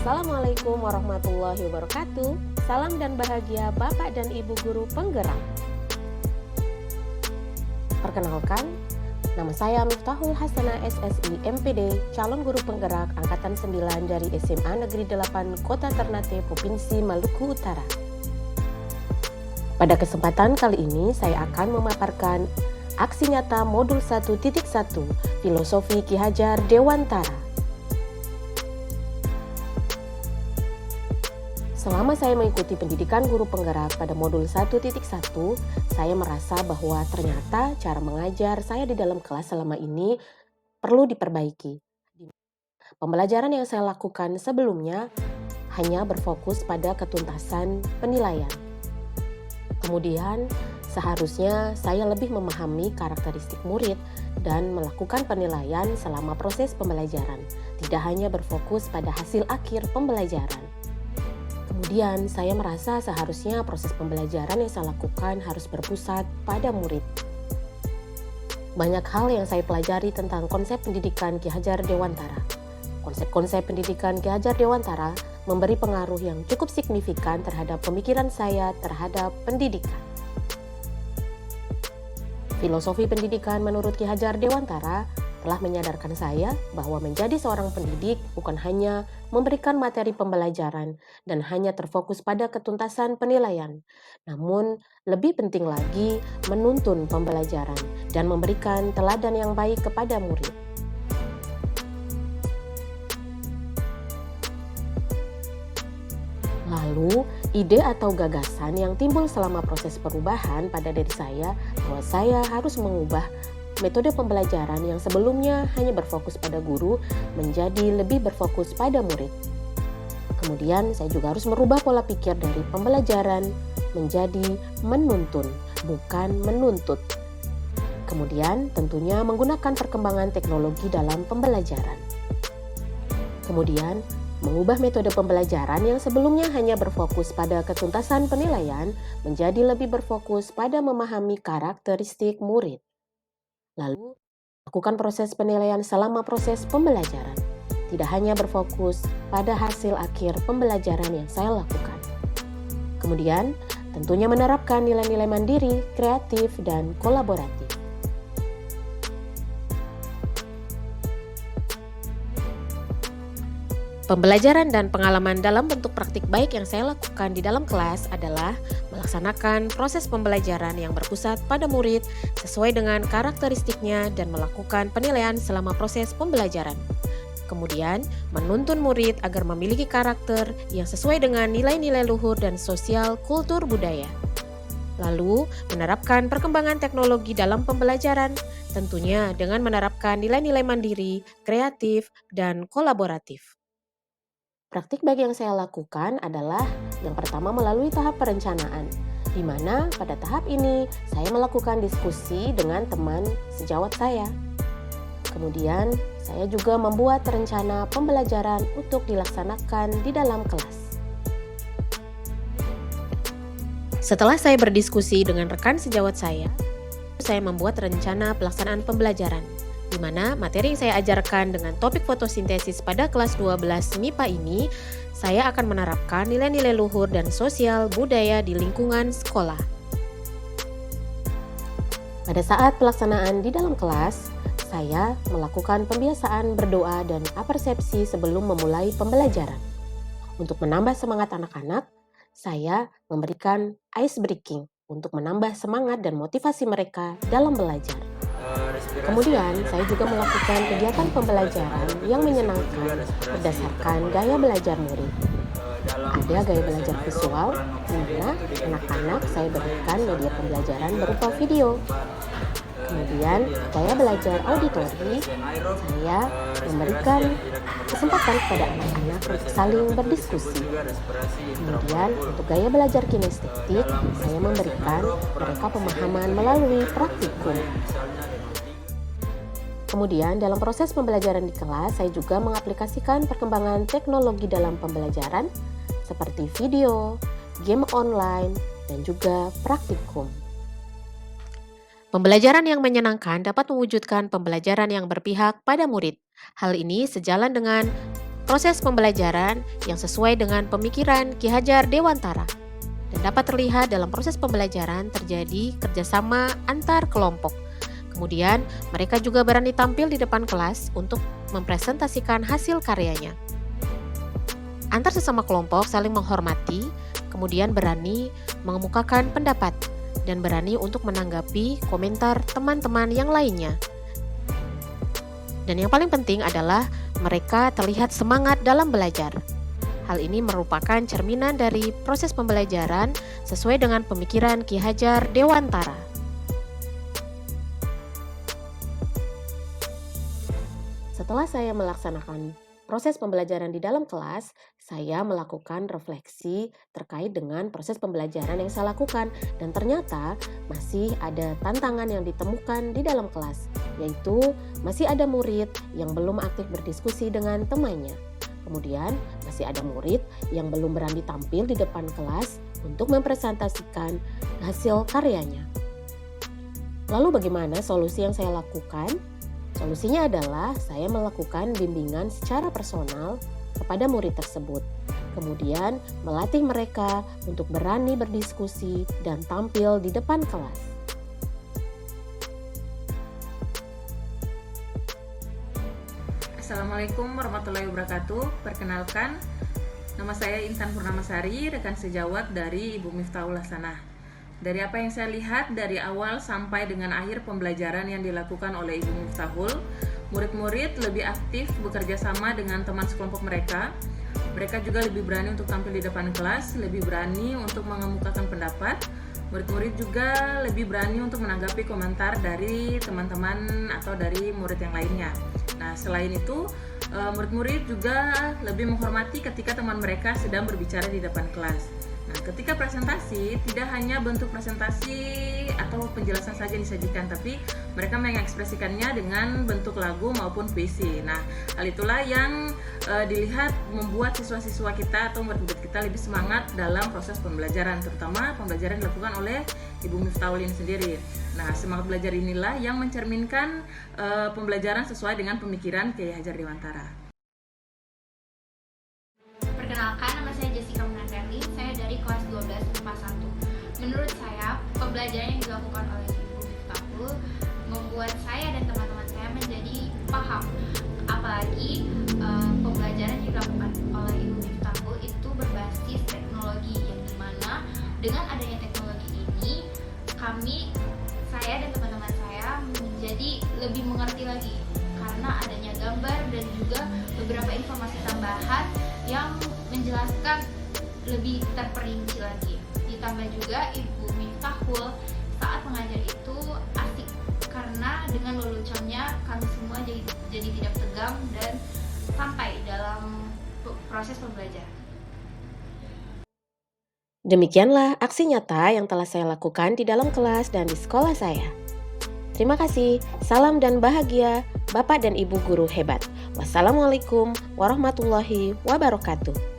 Assalamualaikum warahmatullahi wabarakatuh. Salam dan bahagia Bapak dan Ibu guru penggerak. Perkenalkan, nama saya Miftahul Hasanah SSI MPD, calon guru penggerak angkatan 9 dari SMA Negeri 8 Kota Ternate, Provinsi Maluku Utara. Pada kesempatan kali ini saya akan memaparkan aksi nyata modul 1.1 Filosofi Ki Hajar Dewantara. Selama saya mengikuti pendidikan guru penggerak pada modul 1.1, saya merasa bahwa ternyata cara mengajar saya di dalam kelas selama ini perlu diperbaiki. Pembelajaran yang saya lakukan sebelumnya hanya berfokus pada ketuntasan penilaian. Kemudian, seharusnya saya lebih memahami karakteristik murid dan melakukan penilaian selama proses pembelajaran, tidak hanya berfokus pada hasil akhir pembelajaran. Kemudian, saya merasa seharusnya proses pembelajaran yang saya lakukan harus berpusat pada murid. Banyak hal yang saya pelajari tentang konsep pendidikan Ki Hajar Dewantara. Konsep-konsep pendidikan Ki Hajar Dewantara memberi pengaruh yang cukup signifikan terhadap pemikiran saya terhadap pendidikan. Filosofi pendidikan menurut Ki Hajar Dewantara telah menyadarkan saya bahwa menjadi seorang pendidik bukan hanya memberikan materi pembelajaran dan hanya terfokus pada ketuntasan penilaian, namun lebih penting lagi menuntun pembelajaran dan memberikan teladan yang baik kepada murid. Lalu, ide atau gagasan yang timbul selama proses perubahan pada diri saya bahwa saya harus mengubah metode pembelajaran yang sebelumnya hanya berfokus pada guru menjadi lebih berfokus pada murid. Kemudian saya juga harus merubah pola pikir dari pembelajaran menjadi menuntun, bukan menuntut. Kemudian tentunya menggunakan perkembangan teknologi dalam pembelajaran. Kemudian mengubah metode pembelajaran yang sebelumnya hanya berfokus pada ketuntasan penilaian menjadi lebih berfokus pada memahami karakteristik murid. Lalu, lakukan proses penilaian selama proses pembelajaran. Tidak hanya berfokus pada hasil akhir pembelajaran yang saya lakukan. Kemudian, tentunya menerapkan nilai-nilai mandiri, kreatif, dan kolaboratif. Pembelajaran dan pengalaman dalam bentuk praktik baik yang saya lakukan di dalam kelas adalah melaksanakan proses pembelajaran yang berpusat pada murid sesuai dengan karakteristiknya dan melakukan penilaian selama proses pembelajaran. Kemudian, menuntun murid agar memiliki karakter yang sesuai dengan nilai-nilai luhur dan sosial kultur budaya. Lalu, menerapkan perkembangan teknologi dalam pembelajaran, tentunya dengan menerapkan nilai-nilai mandiri, kreatif, dan kolaboratif. Praktik baik yang saya lakukan adalah yang pertama melalui tahap perencanaan, di mana pada tahap ini saya melakukan diskusi dengan teman sejawat saya. Kemudian, saya juga membuat rencana pembelajaran untuk dilaksanakan di dalam kelas. Setelah saya berdiskusi dengan rekan sejawat saya membuat rencana pelaksanaan pembelajaran, di mana materi yang saya ajarkan dengan topik fotosintesis pada kelas 12 MIPA ini, saya akan menerapkan nilai-nilai luhur dan sosial budaya di lingkungan sekolah. Pada saat pelaksanaan di dalam kelas, saya melakukan pembiasaan berdoa dan apersepsi sebelum memulai pembelajaran. Untuk menambah semangat anak-anak, saya memberikan ice breaking untuk menambah semangat dan motivasi mereka dalam belajar. Kemudian, saya juga melakukan kegiatan pembelajaran yang menyenangkan berdasarkan gaya belajar murid. Ada gaya belajar visual, di mana anak-anak saya berikan media pembelajaran berupa video. Kemudian, gaya belajar auditori, saya memberikan kesempatan kepada anak-anak untuk saling berdiskusi. Kemudian, untuk gaya belajar kinestetik, saya memberikan mereka pemahaman melalui praktikum. Kemudian, dalam proses pembelajaran di kelas, saya juga mengaplikasikan perkembangan teknologi dalam pembelajaran seperti video, game online, dan juga praktikum. Pembelajaran yang menyenangkan dapat mewujudkan pembelajaran yang berpihak pada murid. Hal ini sejalan dengan proses pembelajaran yang sesuai dengan pemikiran Ki Hajar Dewantara. Dan dapat terlihat dalam proses pembelajaran terjadi kerjasama antar kelompok. Kemudian, mereka juga berani tampil di depan kelas untuk mempresentasikan hasil karyanya. Antar sesama kelompok saling menghormati, kemudian berani mengemukakan pendapat, dan berani untuk menanggapi komentar teman-teman yang lainnya. Dan yang paling penting adalah mereka terlihat semangat dalam belajar. Hal ini merupakan cerminan dari proses pembelajaran sesuai dengan pemikiran Ki Hajar Dewantara. Setelah saya melaksanakan proses pembelajaran di dalam kelas, saya melakukan refleksi terkait dengan proses pembelajaran yang saya lakukan, dan ternyata masih ada tantangan yang ditemukan di dalam kelas, yaitu masih ada murid yang belum aktif berdiskusi dengan temannya. Kemudian masih ada murid yang belum berani tampil di depan kelas untuk mempresentasikan hasil karyanya. Lalu bagaimana solusi yang saya lakukan? Solusinya adalah saya melakukan bimbingan secara personal kepada murid tersebut. Kemudian melatih mereka untuk berani berdiskusi dan tampil di depan kelas. Assalamualaikum warahmatullahi wabarakatuh. Perkenalkan, nama saya Intan Purnamasari, rekan sejawat dari Ibu Miftahul Hasanah. Dari apa yang saya lihat dari awal sampai dengan akhir pembelajaran yang dilakukan oleh Ibu Miftahul, murid-murid lebih aktif bekerja sama dengan teman sekelompok mereka. Mereka juga lebih berani untuk tampil di depan kelas, lebih berani untuk mengemukakan pendapat. Murid-murid juga lebih berani untuk menanggapi komentar dari teman-teman atau dari murid yang lainnya. Nah, selain itu, murid-murid juga lebih menghormati ketika teman mereka sedang berbicara di depan kelas. Nah, ketika presentasi, tidak hanya bentuk presentasi atau penjelasan saja disajikan, tapi mereka mengekspresikannya dengan bentuk lagu maupun puisi. Nah, hal itulah yang dilihat membuat siswa-siswa kita atau murid-murid kita lebih semangat dalam proses pembelajaran, terutama pembelajaran dilakukan oleh Ibu Miftahul ini sendiri. Nah, semangat belajar inilah yang mencerminkan pembelajaran sesuai dengan pemikiran Kiai Hajar Dewantara. Perkenalkan, nama saya Jessica Munandari, saya dari kelas 12 IPA 1. Menurut saya, pembelajaran yang dilakukan oleh Ibu Miftahul membuat saya dan teman-teman saya menjadi paham. Apalagi pembelajaran yang dilakukan oleh Ibu Miftahul itu berbasis teknologi, yang dimana dengan adanya teknologi ini, saya dan teman-teman saya menjadi lebih mengerti lagi karena adanya gambar dan juga beberapa informasi tambahan yang menjelaskan lebih terperinci lagi. Ditambah juga Ibu Miftahul saat mengajar itu asik karena dengan leluconnya kami semua jadi tidak tegang dan santai dalam proses pembelajaran. Demikianlah aksi nyata yang telah saya lakukan di dalam kelas dan di sekolah saya. Terima kasih, salam dan bahagia, Bapak dan Ibu guru hebat. Wassalamualaikum warahmatullahi wabarakatuh.